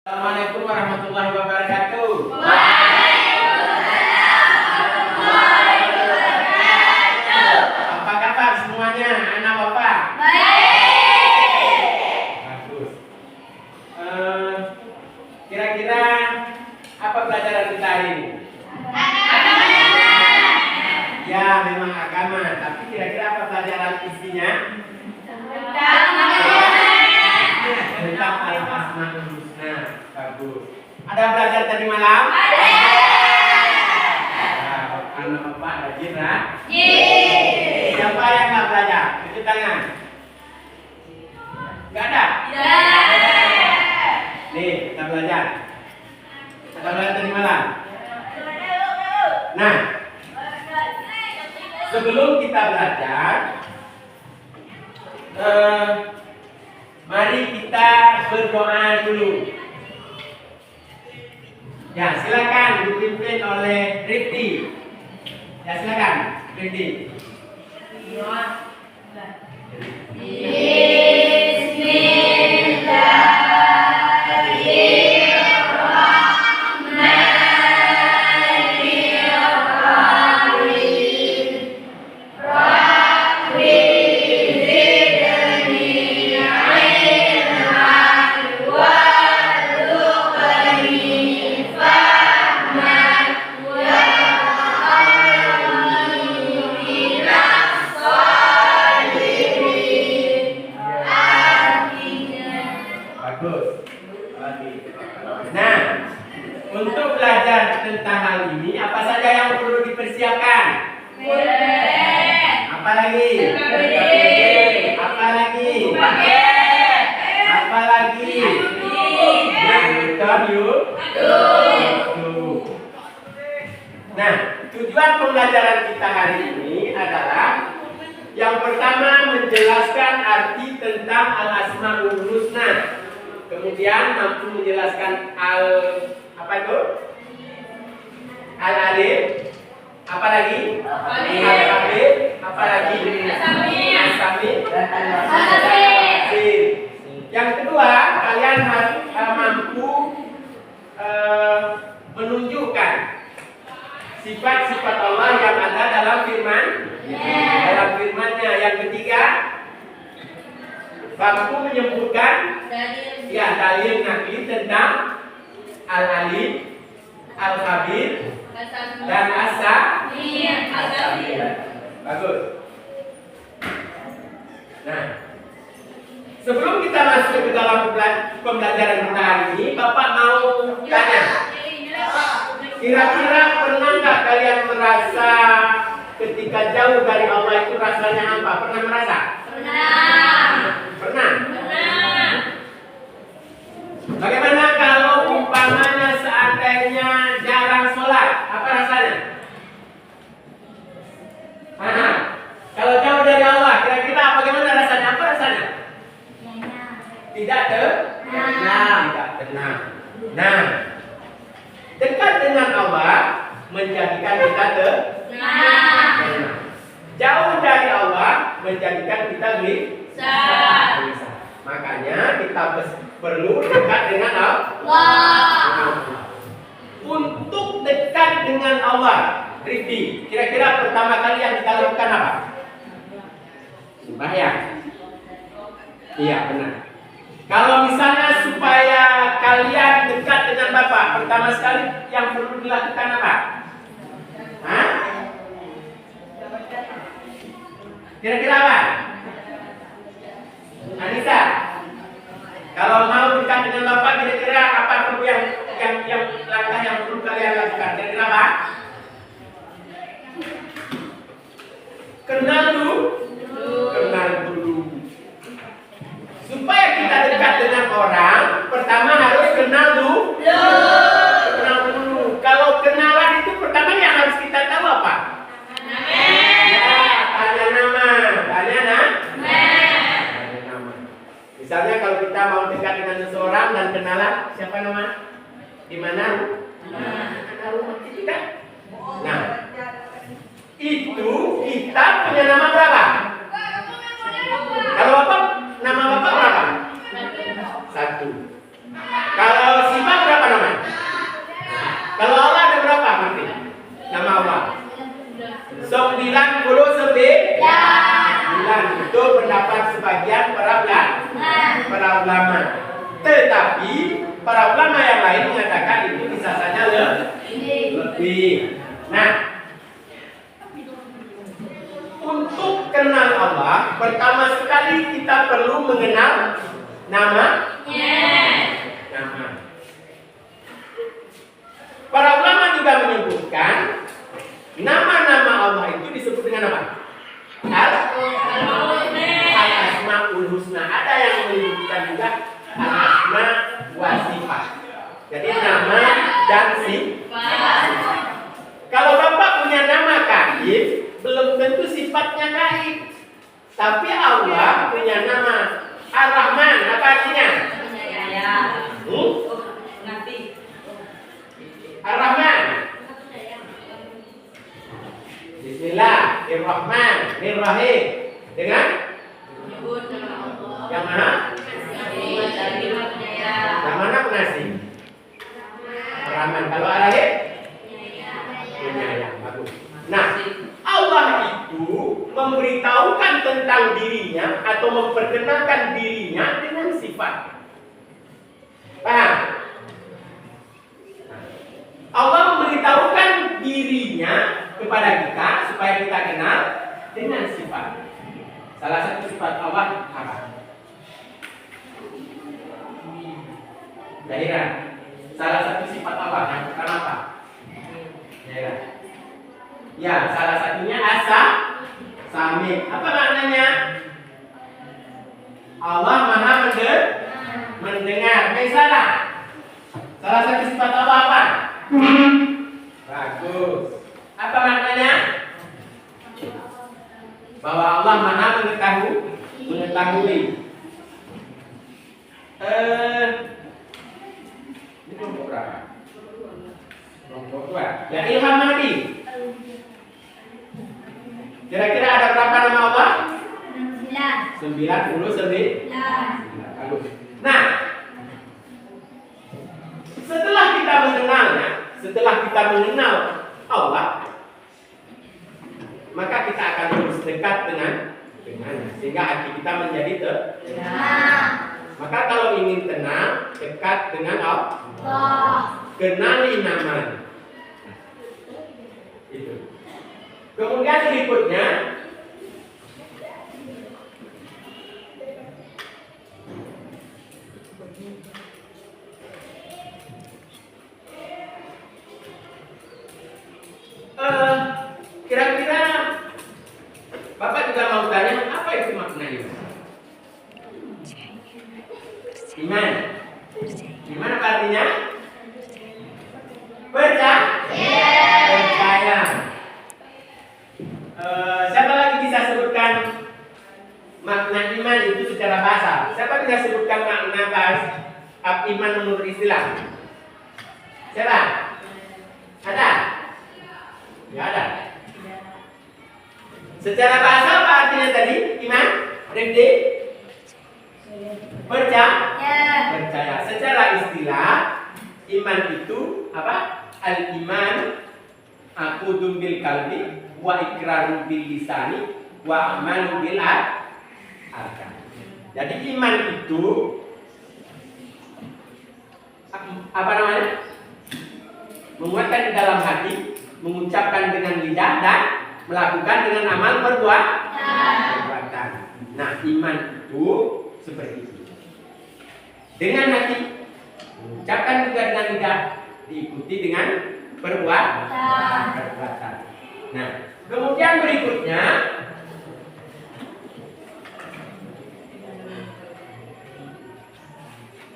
Assalamualaikum warahmatullahi wabarakatuh. Apa kabar semuanya, anak bapak? Bagus. Kira-kira apa pelajaran kita hari ini? Ya, memang agama. Tapi kira-kira apa pelajaran isinya? Tentang al-asmaul husna. Bagus. Ada belajar tadi malam? Anak bapak rajin, siapa yang nggak belajar? Cuci tangan. Nggak ada? Nih, kita belajar. Kita belajar tadi malam. Nah, sebelum kita belajar, mari kita berdoa dulu. Ya, silakan dipimpin oleh Rifti. Ya, silakan Rifti. Nah, untuk belajar tentang hal ini, apa saja yang perlu dipersiapkan? Apa lagi? Apa lagi? Apa lagi? Nah, tujuan pembelajaran kita hari ini adalah yang pertama menjelaskan arti tentang al-asmaul husna. Kemudian mampu menjelaskan apa itu? Al-alim. Apa lagi? Al-khabir. Apa lagi? Al-sami. Al-basir. Yang kedua, kalian harus mampu menunjukkan sifat-sifat Allah yang ada dalam firman. Dalam firman-Nya. Yang ketiga, mampu menyebutkan dalil nakli tentang al-alim, al-khabir, dan as-sami. Bagus. Nah, sebelum kita masuk ke dalam pembelajaran kita hari ini, Bapak mau tanya, kira-kira pernah nggak kalian merasa ketika jauh dari Allah itu rasanya apa? Pernah merasa? Pernah. Bagaimana kalau umpamanya seandainya jarang sholat? Apa rasanya? Kalau jauh dari Allah, kira-kira bagaimana rasanya? Apa rasanya? Tidak tenang. Nah, dekat dengan Allah menjadikan kita tenang. Jauh dari Allah menjadikan kita gelisah. Makanya kita perlu dekat dengan Allah. Untuk dekat dengan Allah, Rifti, kira-kira pertama kali yang kita lakukan apa? Sembahyang. Iya, benar. Kalau misalnya supaya kalian dekat dengan Bapak, pertama sekali yang perlu dilakukan apa? Kira-kira apa? Anissa, kalau mau dekat dengan Bapak, kira-kira apa perlu yang langkah yang perlu kalian lakukan? Kira-kira apa? Kenal dulu. Supaya kita dekat dengan orang, pertama harus kenal dulu. Kalau kenalan itu pertama yang harus kita tahu apa? Tanya nama. Misalnya kalau kita mau dekat dengan seseorang dan kenalan, siapa nama? Di mana? Kenal rumah kita. Nah, itu kita punya nama berapa? Kalau Bapak, nama Bapak berapa? 1. Kalau si sebagian para ulama. Tetapi para ulama yang lain mengatakan itu bisa saja lebih. Nah, untuk kenal Allah, pertama sekali kita perlu mengenal nama. Para ulama juga menyebutkan nama-nama Allah itu disebut dengan apa? Al-Asmaul Husna. Ada yang menyebutkan juga Al-Asma wa Sifat. Jadi nama dan sifat. Kalau Bapak punya nama gaib, belum tentu sifatnya gaib. Tapi Allah punya nama Ar-Rahman. Apa artinya? Ar-Rahman. Bismillahirrahmanirrahim. Dengan yang mana? Yang mana pengasih? Ar-Rahman. Kalau Ar-Rahim? Penyayang. Bagus. Nah, Allah itu memberitahukan tentang dirinya atau memperkenalkan dirinya dengan sifat. Paham? Allah memberitahukan dirinya kepada kita supaya kita kenal dengan sifat. Salah satu sifat Allah apa? Daerah. Salah satu sifat Allah yang pertama apa? Daerah. Ya, salah satunya Sami. Apa maknanya? Allah Maha mendengar. Salah. Salah satu sifat Allah apa? Bagus. Apa maknanya? Bahwa Allah Maha mengetahui. Ini kelompok berapa? Kelompok 2. Ya, Ilham Mahdi. Kira-kira ada berapa nama Allah? 99. Bagus. Nah, setelah kita mengenalnya, setelah kita mengenal Allah, maka kita akan terus dekat dengannya, sehingga hati kita menjadi tenang. Maka kalau ingin tenang, dekat dengan Allah, kenali namanya. Itu. Kemudian berikutnya, kira-kira Bapak juga mau tanya apa itu makna iman? Iman apa artinya? Percaya. Siapa lagi bisa sebutkan makna iman itu secara bahasa? Siapa bisa sebutkan makna bahasa iman menurut istilah? Siapa? Ada? Ya ada. Secara bahasa apa artinya tadi? Iman? Rifdi? Percaya. Secara istilah, iman itu apa? Al-iman aqudun bil qalbi wa iqrarun bil lisani wa amalun bil arkan. Jadi iman itu apa namanya? Menguatkan di dalam hati, mengucapkan dengan lidah dan melakukan dengan amal perbuatan. Nah, iman itu seperti itu. Dengan hati, mengucapkan juga dengan lidah, diikuti dengan perbuatan. Nah, kemudian berikutnya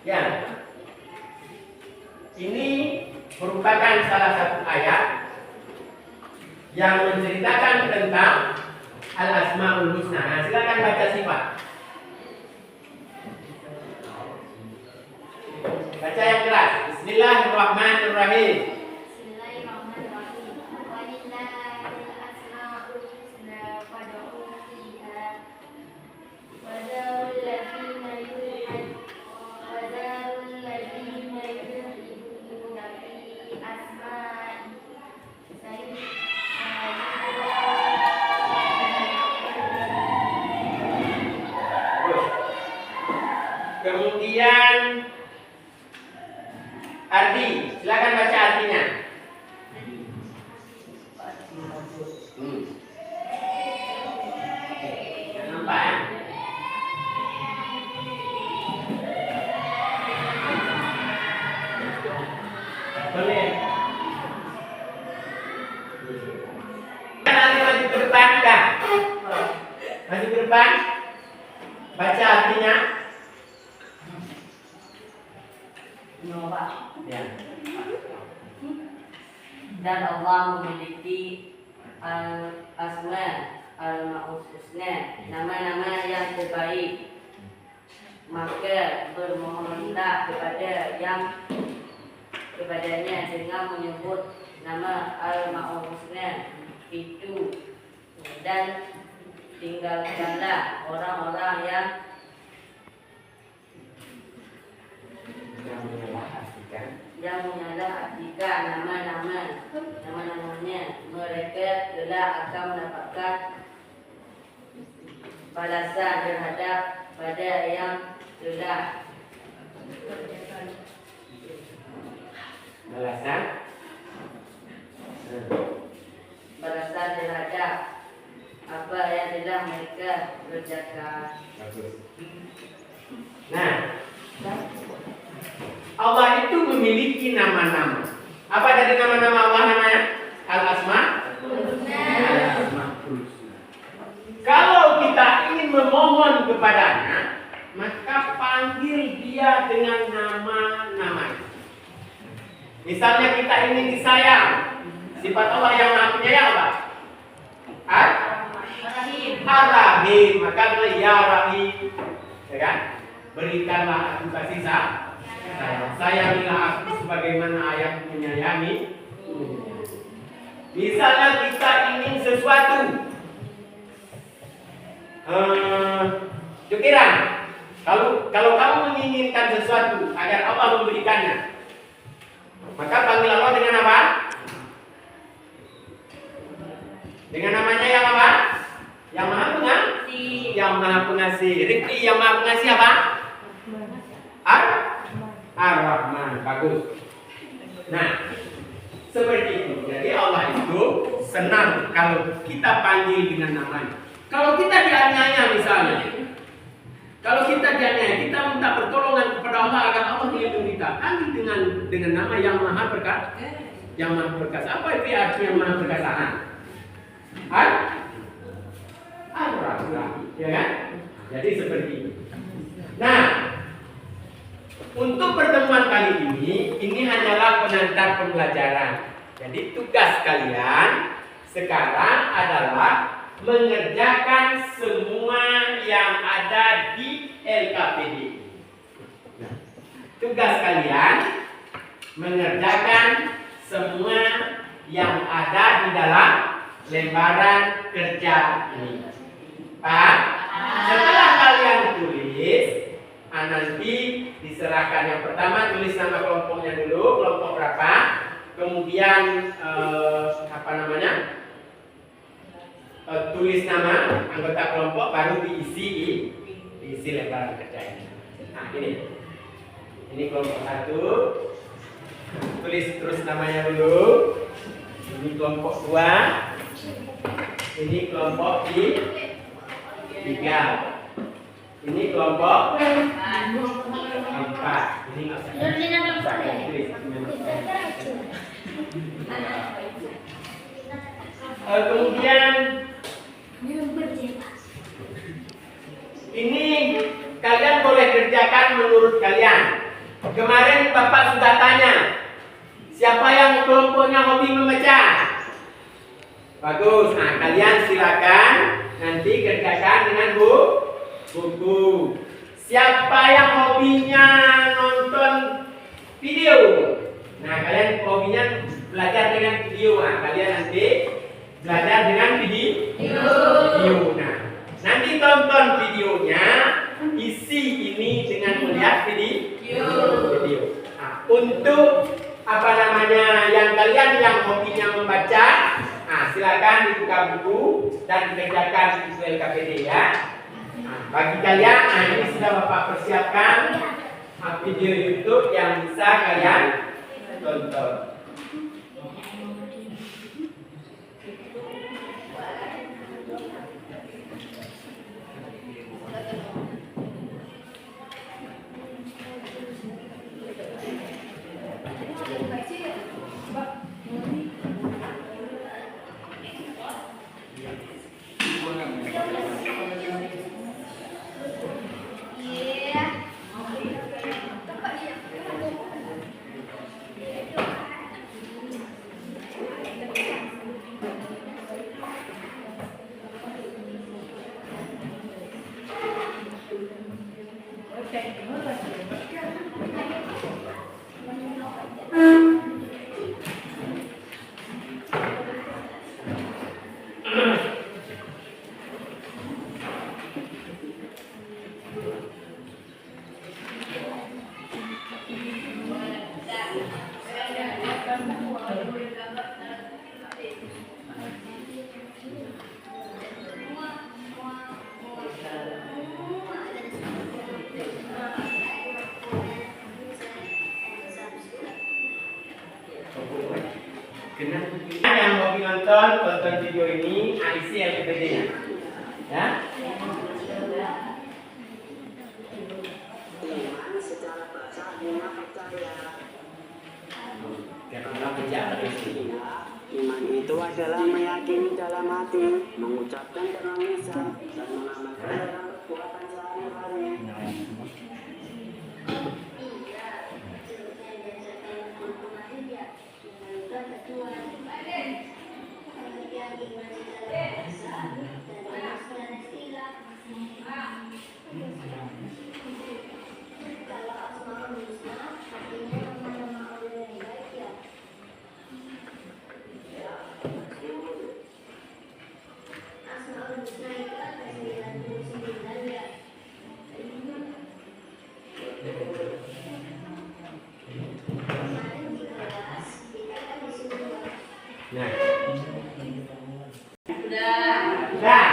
ya, ini merupakan salah satu ayat yang menceritakan tentang Al-Asmaul Husna. Nah, silakan baca sifat. Baca yang keras. Bismillahirrahmanirrahim. Ardi, silakan baca artinya. Nampak ya? Boleh. Nanti maju ke depan dah. Maju ke depan. Baca artinya. Ya. Dan Allah memiliki al-asma al-husna, nama-nama yang terbaik. Maka bermohonlah kepadanya dengan menyebut nama al-husna itu, dan tinggalkanlah orang-orang yang menyalah-artikan nama-namanya. Mereka telah akan mendapatkan balasan terhadap pada yang telah balasan terhadap apa yang telah mereka kerjakan. Nah, Allah itu memiliki nama-nama. Apa dari nama-nama Allah namanya? Al-Asma. Kalau kita ingin memohon kepadanya, maka panggil dia dengan nama-nama. Misalnya kita ingin disayang, sifat Allah yang Maha Penyayang apa? Ar-Rahim. Maka boleh ya Rahim, ya kan? Berikanlah aku kasih sayang. Sayangilah aku sebagaimana ayahku menyayangi. Misalnya kita ingin sesuatu, Jukiran, kalau kamu menginginkan sesuatu agar Allah memberikannya, maka panggil Allah dengan apa? Dengan namanya yang apa? Yang Maha Pengasih. Yang Maha Pengasih. Rifki yang Maha Pengasih apa? Ar-Rahman. Bagus. Nah, seperti itu. Jadi Allah itu senang kalau kita panggil dengan namanya. Kalau kita dianiaya misalnya, kalau kita dianiaya, kita minta pertolongan kepada Allah agar Allah melindungi kita, panggil dengan nama yang Maha Perkasa. Yang Maha Perkasa. Apa itu artinya Maha Perkasa? Ar-Rahman. Ya kan? Jadi seperti itu. Nah, untuk pertemuan kali ini hanyalah pengantar pembelajaran. Jadi tugas kalian sekarang adalah mengerjakan semua yang ada di LKPD. Nah, tugas kalian mengerjakan semua yang ada di dalam lembaran kerja ini. Paham? Setelah kalian tulis, nanti diserahkan. Yang pertama tulis nama kelompoknya dulu, kelompok berapa, kemudian tulis nama anggota kelompok, baru diisi lembaran kerja ini. Nah ini kelompok 1, tulis terus namanya dulu. Ini kelompok 2, ini kelompok 3, ini kelompok 4. Ini nggak usah tulis. Kemudian ini kalian boleh kerjakan menurut kalian. Kemarin Bapak sudah tanya, siapa yang kelompoknya hobi membaca? Bagus. Nah, kalian silakan nanti kerjakan dengan buku. Siapa yang hobinya nonton video? Nah, kalian hobinya belajar dengan video. Nah, kalian nanti belajar dengan video. Nah, nanti tonton videonya, isi ini dengan melihat video. Nah, untuk yang kalian yang hobinya membaca, nah, silakan dibuka buku dan dikerjakan di LKPD ya. Nah, bagi kalian, ini sudah Bapak persiapkan video YouTube yang bisa kalian tonton. Yang mau tonton video ini, isi LPD-nya, ya. Iman itu adalah meyakini dalam hati, mengucapkan dalam lisan, dan mengamalkan dalam perbuatan sehari-hari. Nah, Sudah. sudah.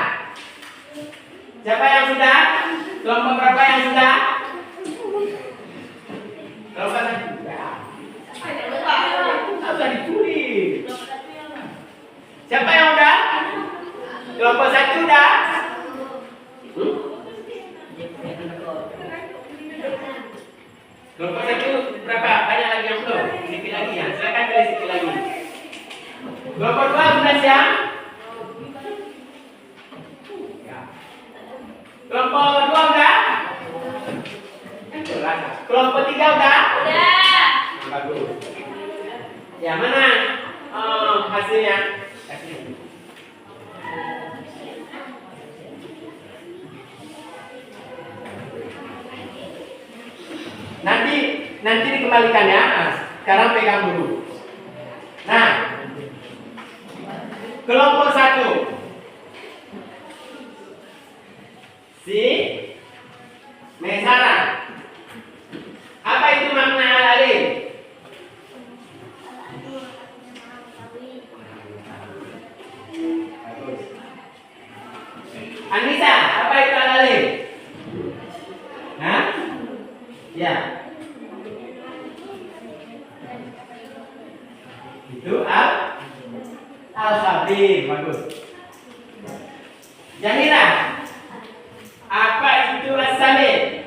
Siapa yang sudah? Kelompok berapa yang sudah? Kelompok yang sudah. Sudah ditulis. Siapa yang udah? Kelompok satu udah? Kelompok satu berapa? Banyak lagi yang belum? Sedikit lagi ya. Silakan pilih sedikit lagi. Kelompok dua sudah siap? Kelompok dua udah? Kelompok tiga udah? Udah. Bagus. Ya mana hasilnya? Kasih. Nanti dikembalikan ya. Sekarang pegang dulu. Nah, kelompok satu. Si Mesara. Apa itu makna al-alif? Anissa, apa itu al-alif? Hah? Ya. Itu al-khabir. Bagus. Jamila, apa itu as-samir?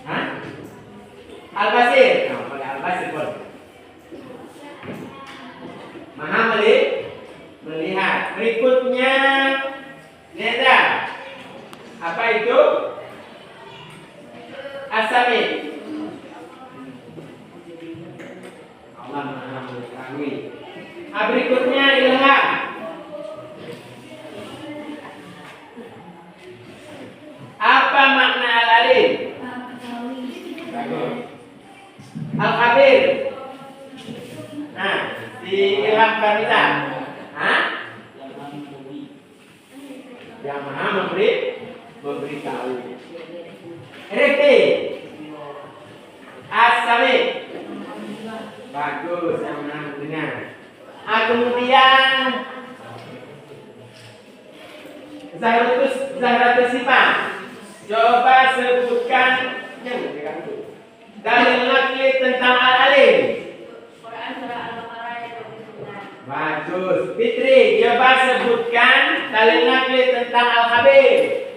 Hah? Al-basir. Nah, pakai al-basir boleh. Maha melihat. Berikutnya Neda. Apa itu? As-samir. Allah Maha mengetahui. Berikutnya Ilham. Apa makna al-alif? Al-khabir. Nah, si Ilham Kamita. Hah? Yang Maha memberitahu. Rifki. As-samir. Bagus, yang Maha mendengar. Kemudian Zahratus Sifat. Coba sebutkan dalil nakli tentang al-alif. Fitri, coba sebutkan dalil nakli tentang al-khabir.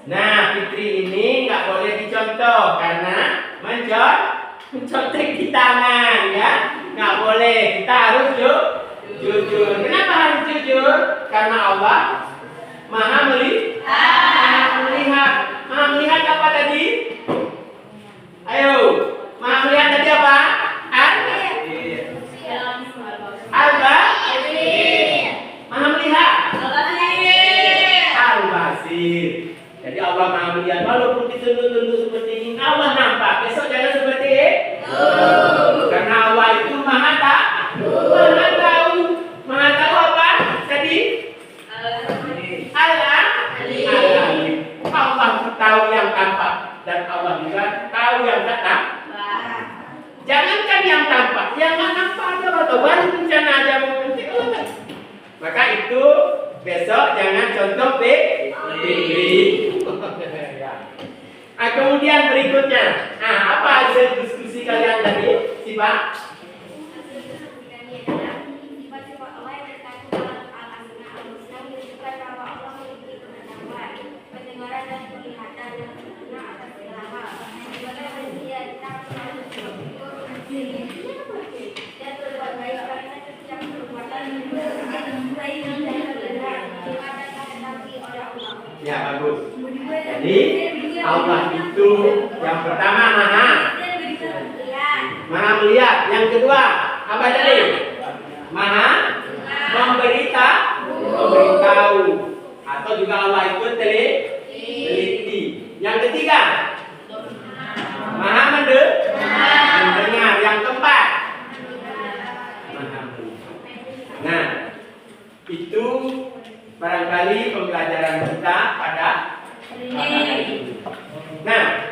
Nah, Fitri ini nggak boleh dicontoh karena mencontek di tangan, ya. Nggak boleh, kita harus jujur. Kenapa harus jujur? Karena Allah Maha melihat. Maha melihat apa tadi? Ayo, Maha melihat tadi apa? Maha melihat. Al-Basir. Jadi Allah Maha melihat. Walaupun ditunduk-tunduk seperti ini, Allah nampak. Besok jangan seperti itu. Karena Allah itu Maha tahu. Maha tahu apa? Tadi Al-Alim. Allah tahu yang tampak dan Allah juga tahu yang tak tampak. Jangankan yang tampak, yang nggak nampak aja atau baru rencana aja mungkin. Maka itu besok jangan contoh Fitri. Nah, kemudian berikutnya, apa hasil diskusi kalian tadi, Pak? Ya, bagus. Jadi Allah itu yang pertama Maha melihat. Yang kedua apa tadi? Maha memberitahu. Atau juga Allah itu teliti. Yang ketiga Maha mendengar. Yang keempat Maha melihat. Nah, itu barangkali pembelajaran kita pada hari ini. Nah,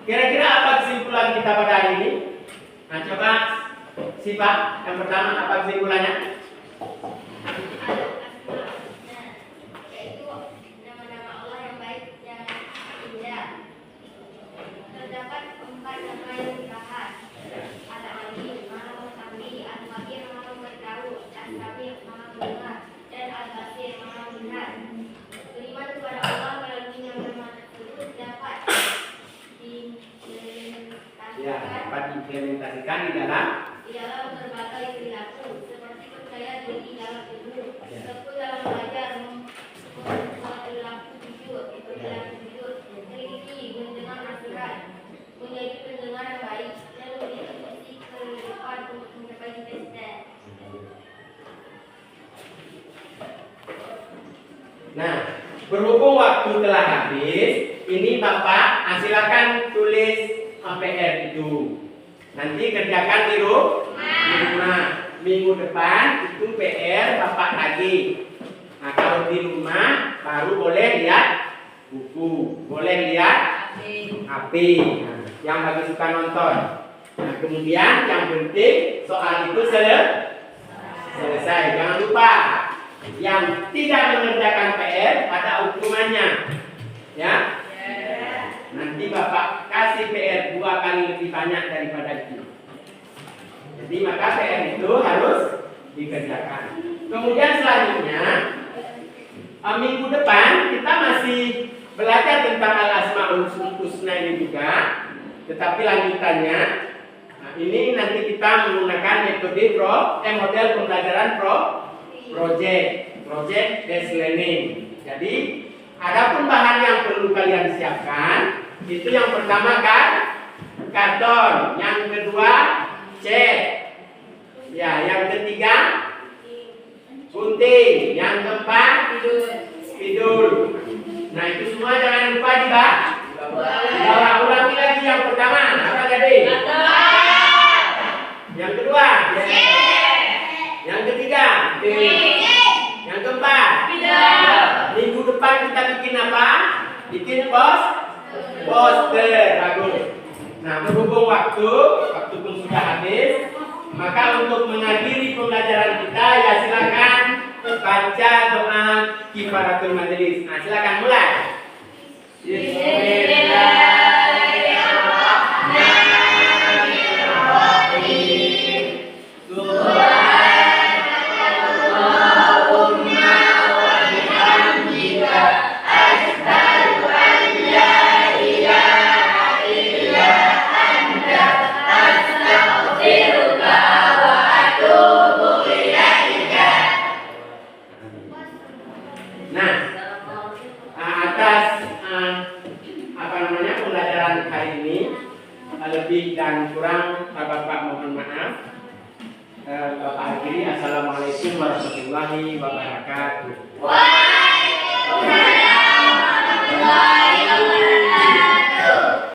kira-kira apa kesimpulan kita pada hari ini? Nah, coba Pak, yang pertama apa kesimpulannya? Yaitu nama-nama Allah yang baik, yang indah. Terdapat 4 nama yang dibahas. Al-Alim, Maha mengetahui, Al-Khabir, Maha memberitahu, Al-Sami, Maha mendengar, dan Al-Basir, Maha melihat. Beriman kepada Allah melalui nama tersebut dapat diimplementasikan di dalam berbagai perilaku seperti percaya diri dalam ilmu, tekun dalam belajar, membuat perilaku jujur, teliti, mendengar nasihat, menjadi pendengar yang baik, dan berdiskusi ke depan untuk mencapai cita-cita. Nah, berhubung waktu telah habis, ini Bapak silakan tulis PR itu. Nanti kerjakan di rumah. Minggu depan itu PR Bapak lagi. Nah, kalau di rumah baru boleh lihat buku, boleh lihat HP. Nah, yang bagi suka nonton. Nah, kemudian yang penting soal itu selesai. Jangan lupa yang tidak mengerjakan PR ada hukumannya. Ya. Nanti Bapak kasih PR 2 kali lebih banyak daripada itu. Jadi maka PR itu harus dikerjakan. Kemudian selanjutnya minggu depan kita masih belajar tentang Al-Asmaul Husna ini juga. Tetapi lanjutannya ini nanti kita menggunakan metode model pembelajaran project based learning. Jadi adapun bahan yang perlu kalian siapkan itu yang pertama karton, yang kedua cat, ya, yang ketiga gunting, yang keempat spidol. Nah, itu semua jangan lupa dibawa. Ulangi lagi yang pertama apa tadi? Yang kedua yang ketiga yang keempat minggu depan kita bikin apa? Bikin poster. Bagus. Nah, berhubung waktu pun sudah habis, maka untuk mengakhiri pembelajaran kita ya silakan baca doa kifaratul majelis. Nah, silakan mulai. Nah, atas pembelajaran hari ini lebih dan kurang Bapak mohon maaf. Bapak akhiri, assalamualaikum warahmatullahi wabarakatuh.